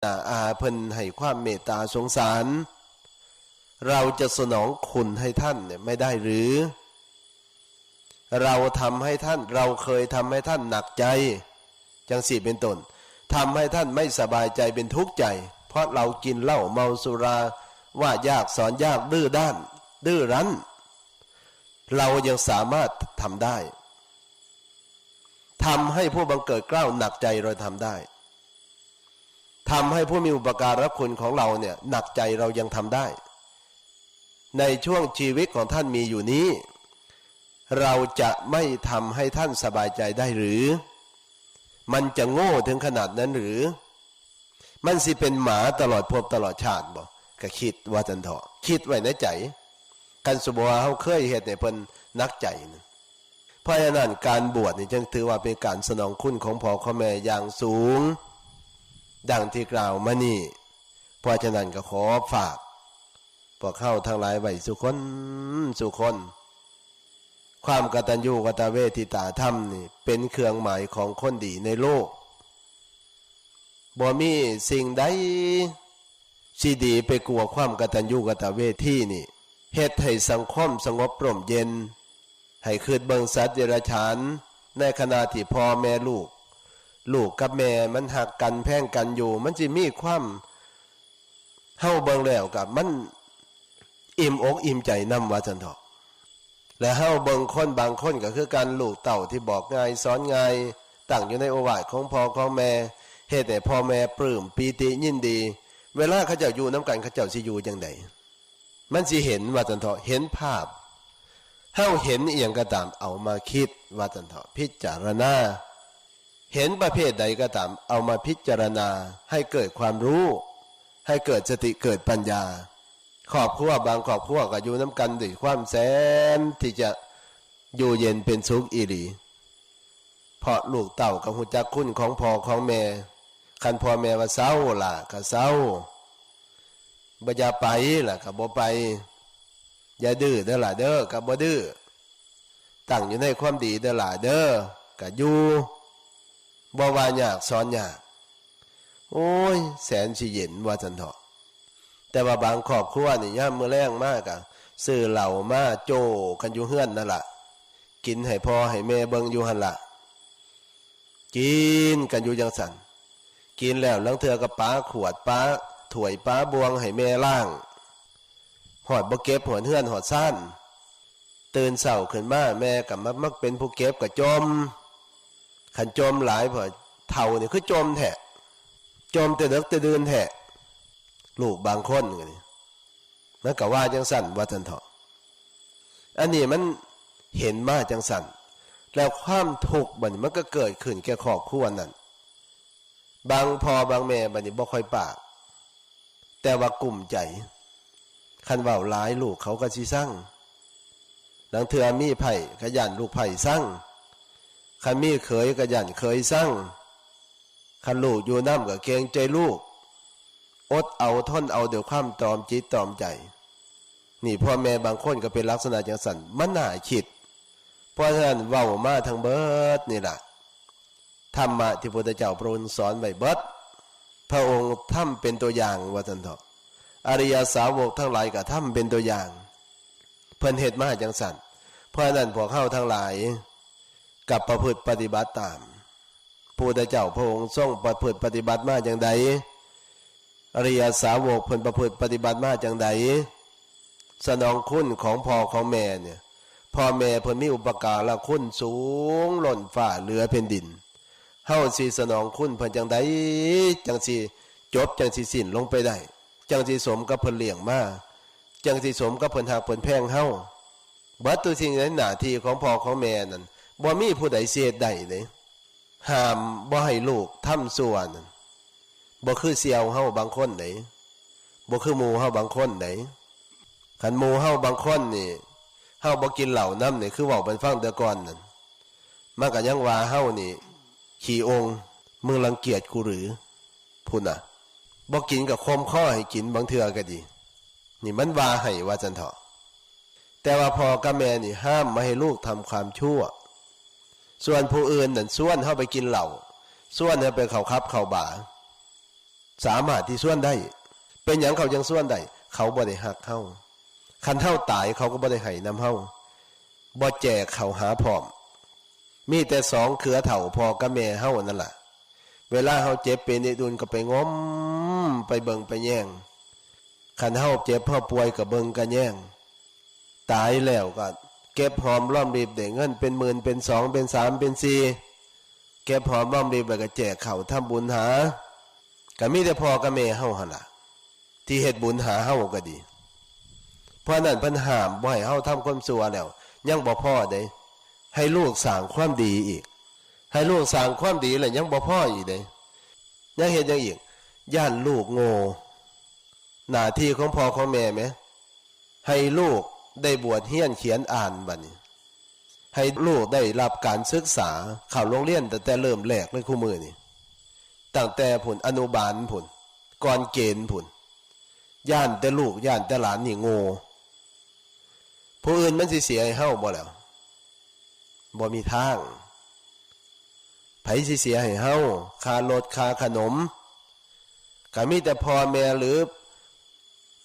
อาเพิ่นให้ความเมตตาสงสารเราจะสนองคุณให้ท่านเนี่ยไม่ได้หรือเราทำให้ท่านเราเคยทำให้ท่านหนักใจจังสี่เป็นต้นทำให้ท่านไม่สบายใจเป็นทุกข์ใจเพราะเรากินเหล้าเมาสุราว่ายากสอนยากดื้อด้านดื้อรั้นเรายังสามารถทำได้ทำให้ผู้บังเกิดเกล้าหนักใจเราทำได้ทำให้ผู้มีอุปการะคุณของเราเนี่ยหนักใจเรายังทำได้ในช่วงชีวิตของท่านมีอยู่นี้เราจะไม่ทำให้ท่านสบายใจได้หรือมันจะโง่ถึงขนาดนั้นหรือมันสิเป็นหมาตลอดภพตลอดชาติบ่ก็คิดว่าจันเถาะคิดไว้ในใจกันสุบว่าเขาเคยเฮ็ดให้เพิ่นนักใจนะเพราะฉะนั้นการบวชนี่จึงถือว่าเป็นการสนองคุณของพ่อของแม่อย่างสูงดังที่กล่าวมานี่เพราะฉะนั้นก็ขอฝากพวกเข้าทั้งหลายไว้สุคนความกตัญญูกตเวทิตาธรรมนี่เป็นเครื่องหมายของคนดีในโลกบ่มีสิ่งใดสิดีไปกลัวความกตัญญูกตเวทีนี่เฮ็ดให้สังคมสงบร่มเย็นให้คืดเบิ่งสัตว์เดรัจฉานในขณะที่พ่อแม่ลูกกับแม่มันหักกันแพ่งกันอยู่มันสิมีความเฮาเบิ่งแล้วกับมันอิ่มอกอิ่มใจนำว่าจังเถาะและเฮาเบิ่งคนบางคนก็คือการลูกเต่าที่บอกง่ายสอนง่ายตั้งอยู่ในโอวาทของพ่อของแม่เฮ็ดให้พ่อแม่ปลื้มปีติยินดีเวลาเขาเจ้าอยู่น้ำกันเขาเจ้าสิอยู่จังไดมันสิเห็นว่าจังเถาะเห็นภาพเฮาเห็นอีหยังก็ตามเอามาคิดว่าจังเถาะพิจารณาเห็นประเภทใดก็ตามเอามาพิจารณาให้เกิดความรู้ให้เกิดสติเกิดปัญญาครอบครัวบางครอบครัวก็อยู่น้ำกันด้วยความแสนที่จะอยู่เย็นเป็นสุขอีหลีเพราะลูกเต่ากับหูจักคุณของพ่อของแม่คันพ่อแม่ว่าเศร้าล่ะก็เศร้าบ่อย่าไปล่ะก็บ่ไปอย่าดื้อเด้อล่ะเด้อก็บ่ดื้อตั้งอยู่ในความดีเด้อล่ะเด้อก็อยู่บ่ว่ายากสอนยากโอ้ยแสนสิเย็นว่าจันเถาะแต่ว่าบางครอบครัวนี่ย่ามมื้อแรงมากอ่ะซื้อเหล้ามาโจกันอยู่เฮือนนั่นล่ะกินให้พ่อให้แม่เบิ่งอยู่หั่นล่ะกินกันอยู่จังซั่นกินแล้วลังเทื่อก็ป้าขวดป้าถ้วยป้าบวงให้แม่ล้างหอดบ่เก็บหอดเฮือนหอดซ่านตื่นเช้าขึ้นมาแม่ก็มักเป็นผู้เก็บก็จมคันจมหลายพอเฒ่านี่คือจมแท้จมแต่ดึกแต่ดื่นแท้ลูกบางคนก็นี่มันก็ว่าจังสั่นว่าจันเถาะอันนี้มันเห็นมาจังสั่นแล้วความทุกข์บัดนี้มันก็เกิดขึ้นแก่ครอบครัวนั้นบางพ่อบางแม่บัดนี้บ่ค่อยปากแต่ว่ากลุ่มใจคันเว้าหลายลูกเขาก็สิสั่งหลังเทื่อมีไผก็ย่านลูกไผสั่งคันมีเขยก็ย่านเขยสั่งคันลูกอยู่นำก็เกรงใจลูกอดเอาทนเอาเดี๋ยวความตรอมจิตตรอมใจนี่พ่อแม่บางคนก็เป็นลักษณะจังสั่นมันน่าคิดเพราะฉะนั้นเว้ามาทั้งเบิดนี่ล่ะธรรมะที่พระพุทธเจ้าพระองค์สอนไว้เบิดพระองค์ทำเป็นตัวอย่างว่าซั่นเถาะอริยสาวกทั้งหลายก็ทำเป็นตัวอย่างเพิ่นเฮ็ดมาจังสั่นเพราะฉะนั้นพวกเฮาทั้งหลายกับประพฤติปฏิบัติตามพระพุทธเจ้าพระองค์ทรงประพฤติปฏิบัติมาจังใดอริยสาวกเพิ่นประพฤติปฏิบัติมาจังใดสนองคุณของพ่อของแม่เนี่ยพ่อแม่เพิ่นมีอุปการะคุณสูงล้นฟ้าเหลือแผ่นดินเฮาสิสนองคุณเพิ่นจังใดจังสิจบจังสิสิ้นลงไปได้จังสิสมกับเพิ่นเลี้ยงมาจังสิสมกับเพิ่นฮักเพิ่นแพงเฮาบัดทุกสิ่งในหน้าที่ของพ่อของแม่นั่นบ่มีผู้ใดสิเฮ็ดได้เลยห้ามบ่ให้ลูกทำชั่วนั่นบ่คือเสี่ยวเฮาบางคนไหนบ่คือหมู่เฮาบางคนไหนคันหมู่เฮาบางคนนี่เฮาบ่กินเหล้านำนี่คือเว้าเป็นฟังแต่ก่อนนั่นมันก็ยังว่าเฮานี่ขี้องค์มึงรังเกียจกูหรือพุ่นน่ะบ่กินก็คมข้อให้กินบางเทื่อก็ดีนี่มันว่าให้ว่าจังเถาะแต่ว่าพ่อกับแม่นี่ห้ามไม่ให้ลูกทำความชั่วส่วนผู้อื่นนั่นส่วนเฮาไปกินเหล้าส่วนเฮาไปเข้าคับเข้าบาร์ สามารถที่ส่วนได้เป็นหยังเขายังส่วนได้เขาบ่ได้หักเฮาคันเฮาตายเขาก็บ่ได้ให้นำเฮาบ่แจกเขาหาพร้อมมีแต่สองเขือเถ่าพอกับแม่เฮานั่นล่ะเวลาเฮาเจ็บเป็นดุลก็ไปง้มไปเบิ่งไปแย่งคันเฮาเจ็บเฮาป่วยก็เบิ่งก็แย่งตายแล้วก็เก็บหอมรอมริบได้เงินเป็นหมื่นเป็นสองเป็นสามเป็นสี่เก็บหอมรอมริบแล้วก็แจกเขาทำบุญหาก็มีแต่พ่อกับแม่เฮาหั่นล่ะที่เฮ็ดบุญหาเฮาก็ดีเพราะนั้นเพิ่นห้ามบ่ให้เฮาทำความชั่วแล้วยังบ่พอเด้ให้ลูกสร้างความดีอีกให้ลูกสร้างความดีแล้วยังบ่พออีกเด้ยังเฮ็ดหยังอีกย่านลูกโง่หน้าที่ของพ่อของแม่แหมให้ลูกได้บวชเรียนเขียนอ่านบัดนี้ให้ลูกได้รับการศึกษาเข้าโรงเรียนตั้งแต่เริ่มแรกเลยคู่มือนี่ตั้งแต่ผุนอนุบาลผุนก่อนเกณฑ์ผุนย่านแต่ลูกย่านแต่หลานนี่โง่ผู้อื่นมันสิเสียให้เฮาบ่แล้วบ่มีทางไผสิเสียให้เฮาค่ารถค่าขนมก็มีแต่พ่อแม่หรือ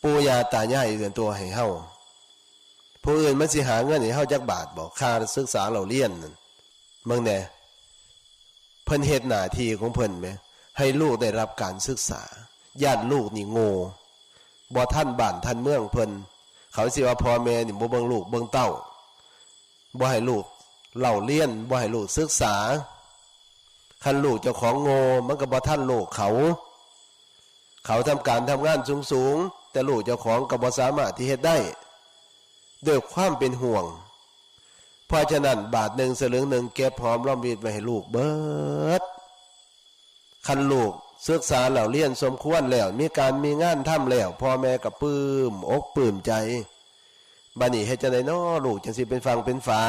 ปู่ย่าตายายเดือนตัวให้เฮาผู้อื่นมันสิหาเงินให้เฮาจักบาทบ่ค่าศึกษาเราเรียนนั่นเบิ่งแน่เพิ่นเฮ็ดหน้าที่ของเพิ่นแหมให้ลูกได้รับการศึกษาญาติลูกนี่โง่บ่ทันบ้านทันเมืองเพิ่นเขาสิว่าพ่อแม่นี่บ่เบิ่งลูกเบิ่งเต้าบ่ให้ลูกเล่าเรียนบ่ให้ลูกศึกษาคันลูกเจ้าของโง่มันก็บ่ทันลูกเขาทำการทำงานสูงๆแต่ลูกเจ้าของก็บ่สามารถที่เฮ็ดได้ด้วยความเป็นห่วงเพราะฉะนั้นบาทหนึ่งสลึงหนึ่งเก็บหอมรอมริบไว้ให้ลูกเบิดคันลูกศึกษาแล้วเรียนสมควรแล้วมีการมีงานทำแล้วพ่อแม่ก็ปลื้มอกปลื้มใจบัดนี้เฮ็ดจังได๋น้อลูกจังสิเป็นฟังเป็นฝา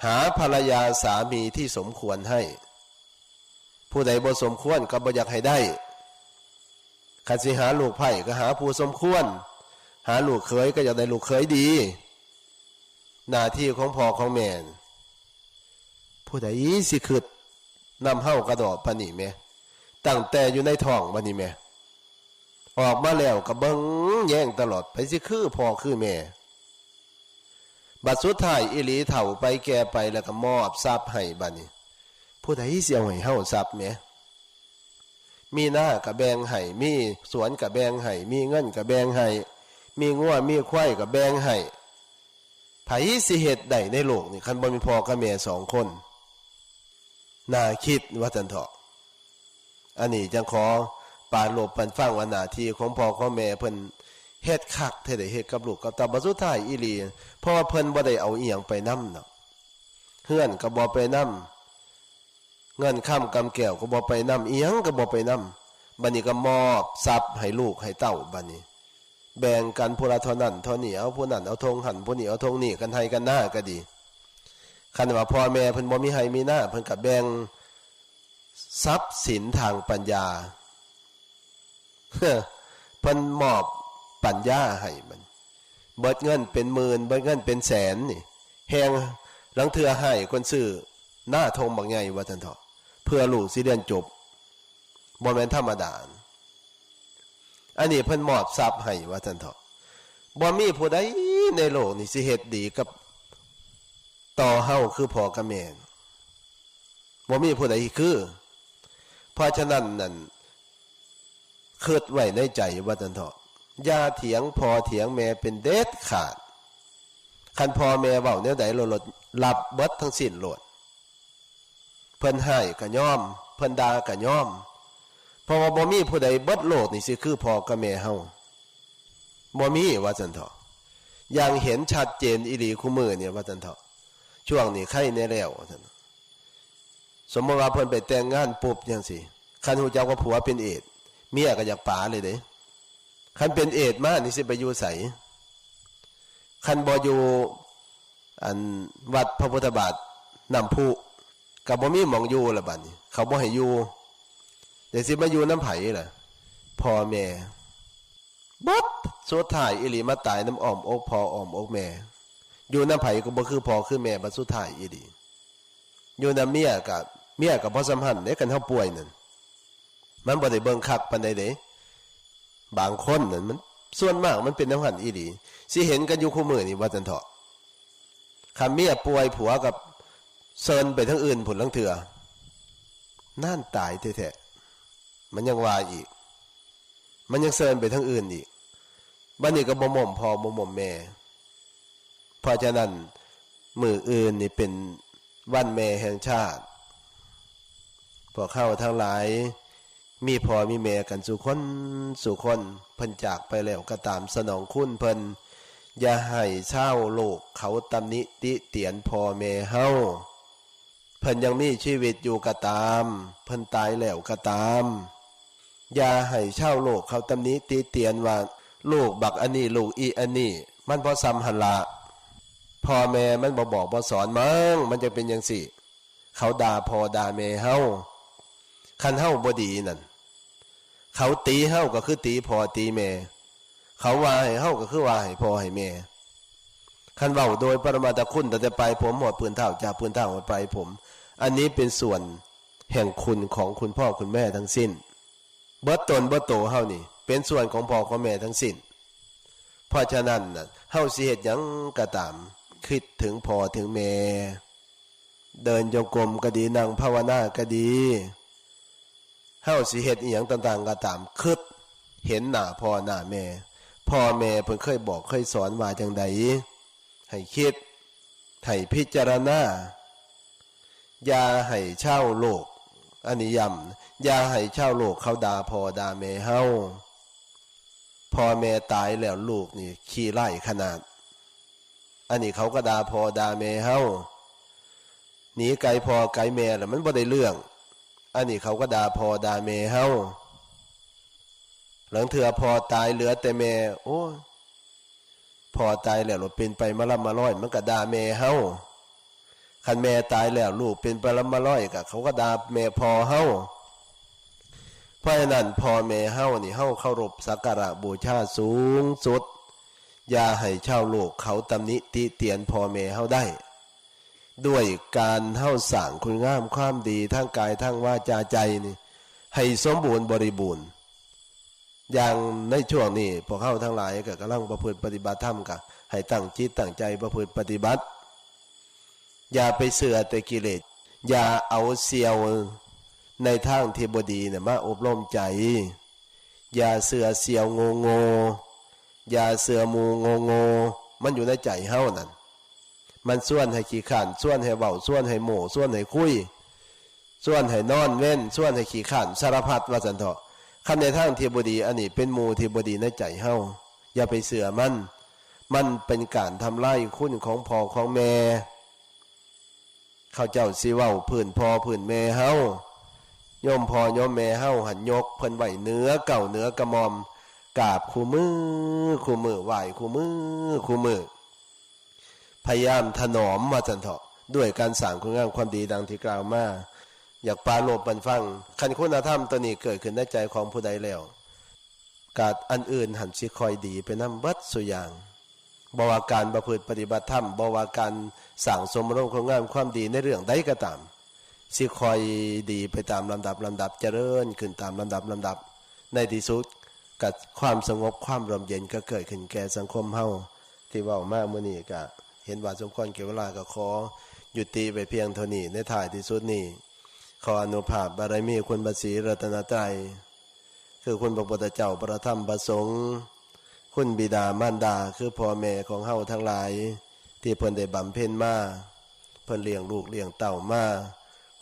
หาภรรยาสามีที่สมควรให้ผู้ใดบ่สมควรก็บ่อยากให้ได้คันสิหาลูกไผ่ก็หาผู้สมควรหาลูกเขยก็อยากได้ลูกเขยดีหน้าที่ของพ่อของแม่ผู้ใดสิคิดนำเฮากระดอกปานนี้แม่ตั้งแต่อยู่ในท้องบัดนี้แม่ออกมาแล้วก็เบิ่งแย่งตลอดไปสิคือพ่อคือแม่บัดสุดท้ายอีหลีเฒ่าไปแก่ไปแล้วก็มอบทรัพย์ให้บัดนี้ผู้ใดสิเอาให้เฮาทรัพย์แม่มีหน้าก็แบ่งให้มีสวนก็แบ่งให้มีเงินก็แบ่งให้มีงัวมีควายก็แบ่งให้ไผสิเฮ็ดได้ในโลกนี่คันบ่มีพ่อกับแม่สองคนน่าคิดว่าจังเถาะอันนี้จังขอปาลบปันฟังว่าหน้าที่ของพ่อของแม่เพิ่นเฮ็ดคักแท้ได้เฮ็ดกับลูกกับเต้าบัดสุดท้ายอีหลีเพราะว่าเพิ่นบ่ได้เอาอีหยังไปนำเนาะเฮือนก็บ่ไปนำเงินค้ำกำแก้วก็บ่ไปนำอีหยังก็บ่ไปนำบัดนี้ก็มอบทรัพย์ให้ลูกให้เต้าบัดนี้แบ่งกันผู้ละเท่านั้นเท่านี้เอาผู้นั้นเอาธงหันผู้นี้เอาธงนี่กันให้กันหน้าก็ดีคันว่าพ่อแม่เพิ่นบ่มีให้มีหน้าเพิ่นก็แบ่งทรัพย์สินทางปัญญาเพิ่นมอบปัญญาให้มันเบิดเงินเป็นหมื่นเบิดเงินเป็นแสนนี่แฮงหลังเทื่อให้คนซื้อหน้าธงบักใหญ่ว่าซั่นเถาะเพื่อลูกสิเรียนจบบ่แม่นธรรมดาอันนี้เพิ่นมอบทรัพย์ให้ว่าซั่นเถาะบ่มีผู้ใดในโลกนี่สิเฮ็ดดีกับต่อเฮาคือพ่อกับแม่บ่มีผู้ใดคือเพราะฉะนั้นนั่นคิดไว้ในใจว่าซั่นเถาะอย่าเถียงพ่อเถียงแม่เป็นเด็ดขาดคันพ่อแม่เว้าแนวใดโลดรับเบิดทั้งสิ้นโลดเพิ่นให้ก็ยอมเพิ่นด่าก็ยอมเพราะว่าบ่มีผู้ใดเบิดโลกนี่สิคือพ่อกับแม่เฮาบ่มีว่าซั่นเถาะอย่างเห็นชัดเจนอีหลีคู่มือเนี่ยว่าซั่นเถาะช่วงนี้ใครแน่แล้วว่าซั่นสมมุติว่าเพิ่นไปแต่งงานปุ๊บจังซี่คันฮู้จักว่าผัวเป็นเอดส์เมียก็อยากป๋าเลยเด้คันเป็นเอดส์มานี่สิไปอยู่ไสคันบ่อยู่อันวัดพระพุทธบาทน้ำพุก็บ่มีหม่องอยู่ละบัดนี้เขาบ่ให้อยู่เดี๋ยวสิมาอยู่น้ำไผล่ะพ่อแม่บัดสุดท้ายอีหลีมาตายน้ำอ้อมอกพ่ออ้อมอกแม่อยู่น้ำไผก็บ่คือพ่อคือแม่บัดสุดท้ายอีหลีอยู่น้ำเมียก็บ่สัมพันธ์เด้กันเฮาป่วยนั่น มันบ่ได้เบิ่งคักปานใดเด้บางคนนั่นมันส่วนมากมันเป็นน้ำหันอีหลีสิเห็นกันอยู่คู่มือนี่ว่าจันเถาะคำเมียป่วยผัวกับเซินไปทั้งอื่นผลลังเถื่อน่านตายแท้ๆมันยังว่าอีกมันยังเซินไปทั้งอื่นอีกบ้านนี้ก็บ่หม่อมพอบ่หม่อมแม่เพราะฉะนั้นมืออื่นนี่เป็นวันแม่แห่งชาติพวกเข้าทั้งหลายมีพ่อมีแม่กันสู่คนสู่คนเพิ่นจากไปแล้วก็ตามสนองคุณเพิ่นอย่าให้ชาวโลกเขาตำหนิติเตียนพ่อแม่เฮาเพิ่นยังมีชีวิตอยู่ก็ตามเพิ่นตายแล้วก็ตามอย่าให้ชาวโลกเขาตำหนิติเตียนว่าลูกบักอันนี้ลูกอีอันนี้มันบ่ซ้ำหั่นละพ่อแม่มันบ่บอกบ่สอนมั้งมันจะเป็นจังซี่เขาด่าพ่อด่าแม่เฮาคันเฮาบ่ดีนั่นเขาตีเฮาก็คือตีพ่อตีแม่เขาว่าให้เฮาก็คือว่าให้พ่อให้แม่คันเว้าโดยปรมาตคุณตั้งแต่ปลายผมหมดพื้นเท้าจากพื้นเท้าหมดปลายผมอันนี้เป็นส่วนแห่งคุณของคุณพ่อคุณแม่ทั้งสิ้นเบิดตนเบิดโตเฮานี่เป็นส่วนของพ่อของแม่ทั้งสิ้นเพราะฉะนั้นน่ะเฮาสิเฮ็ดหยังก็ตามคิดถึงพ่อถึงแม่เดินจงกรมก็ดีนั่งภาวนาก็ดีเฮาสิเฮ็ดอีหยังต่างๆก็ตามคิดเห็นหน้าพ่อหน้าแม่พ่อแม่เพิ่นเคยบอกเคยสอนว่าจังใดให้คิดให้พิจารณาอย่าให้ชาวโลกอันนี้ย้ำอย่าให้ชาวโลกเขาด่าพ่อด่าแม่เฮาพ่อแม่ตายแล้วลูกนี่ขี้ไล่ขนาดอันนี้เขาก็ด่าพ่อด่าแม่เฮาหนีไกลพ่อไกลแม่แล้วมันบ่ได้เรื่องอันนี้เขาก็ด่าพ่อด่าแม่เฮาหลังเถื่อพ่อตายเหลือแต่แม่โอ้พ่อตายแล้วเป็นไปมาล่ำมาร้อยมันก็ด่าแม่เฮาคันแม่ตายแล้วลูกเป็นไปล่ำมาร้อยก็เขาก็ด่าแม่พ่อเฮาเพราะฉะนั้นพ่อแม่เฮานี่เฮาเคารพสักการะบูชาสูงสุดอย่าให้ชาวโลกเขาตำหนิติเตียนพ่อแม่เฮาได้ด้วยการเฮาสร้างคุณงามความดีทั้งกายทั้งวาจาใจนี่ให้สมบูรณ์บริบูรณ์อย่างในช่วงนี้พวกเฮาทั้งหลายก็กำลังประพฤติปฏิบัติธรรมกันให้ตั้งจิตตั้งใจประพฤติปฏิบัติอย่าไปเสื่อแต่กิเลสอย่าเอาเสียวในทางที่บ่ดีเนี่ยมาอบรมใจอย่าเสื่อเสียวโงอย่าเสื่อมูโงมันอยู่ในใจเฮานั่นมันส่วนให้ขี้ข้านส่วนให้เว้าส่วนให้โม่ส่วนให้คุยส่วนให้นอนเว้นส่วนให้ขี้ข้านสารพัดว่าซั่นเถาะคันในทางที่บ่ดีอันนี้เป็นหมู่ที่บ่ดีในใจเฮาอย่าไปเสื่อมันเป็นการทำลายคุณของพ่อของแม่เขาเจ้าสิเว้าพื้นพ่อพื้นแม่เฮาโยมพ่อโยมแม่เฮาหันยกเพิ่นไว้เหนือเก่าเหนือกระหม่อมกราบคู่มือไหว้คู่มือพยายามถนอมว่าจันเถาะด้วยการสร้างคุณงามความดีดังที่กล่าวมาอยากปราโลภบันฟังคันคุณธรรมตัวนี้เกิดขึ้นในใจของผู้ใดแล้วกาดอันอื่นหันสิคอยดีไปนำเบิดสุอย่างบ่ว่าการประพฤติปฏิบัติธรรมบ่ว่าการสร้างสมรมคุณงามความดีในเรื่องใดก็ตามสิคอยดีไปตามลำดับเจริญขึ้นตามลำดับในที่สุดกับความสงบความร่มเย็นก็เกิดขึ้นแก่สังคมเฮาที่เว้ามามื้อนี้ก็เห็นว่าสมควรแก่เวลาก็ขอยุติไปเพียงเท่านี้ในท้ายที่สุดนี้ขออนุภาพบารมีคุณพระศรีรัตนตรัยคือคุณพระพุทธเจ้าพระธรรมพระสงฆ์คุณบิดามารดาคือพ่อแม่ของเฮาทั้งหลายที่เพิ่นได้บำเพ็ญมาเพิ่นเลี้ยงลูกเลี้ยงเต้ามา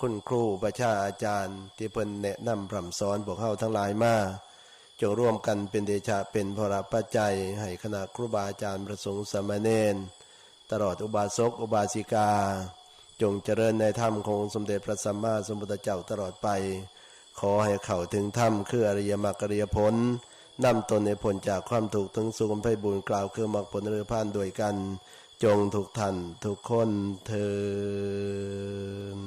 คุณครูประชาอาจารย์ที่เพิ่นแนะนำพร่ำสอนพวกเฮาทั้งหลายมาจงร่วมกันเป็นเดชะเป็นพระปัจจัยให้คณะครูบาอาจารย์พระสงฆ์สามเณรตลอดอุบาสกอุบาสิกาจงเจริญในธรรมของสมเด็จพระสัมมาสัมพุทธเจ้าตลอดไปขอให้เข้าถึงธรรมคืออริยมรรคอริยผลนำตนในผลจากความถูกข์ถึงสุขไพบูรย์กล่าวคือมรรคผลนิพพานด้วยกันจงทุกท่านทุกคนเทอญ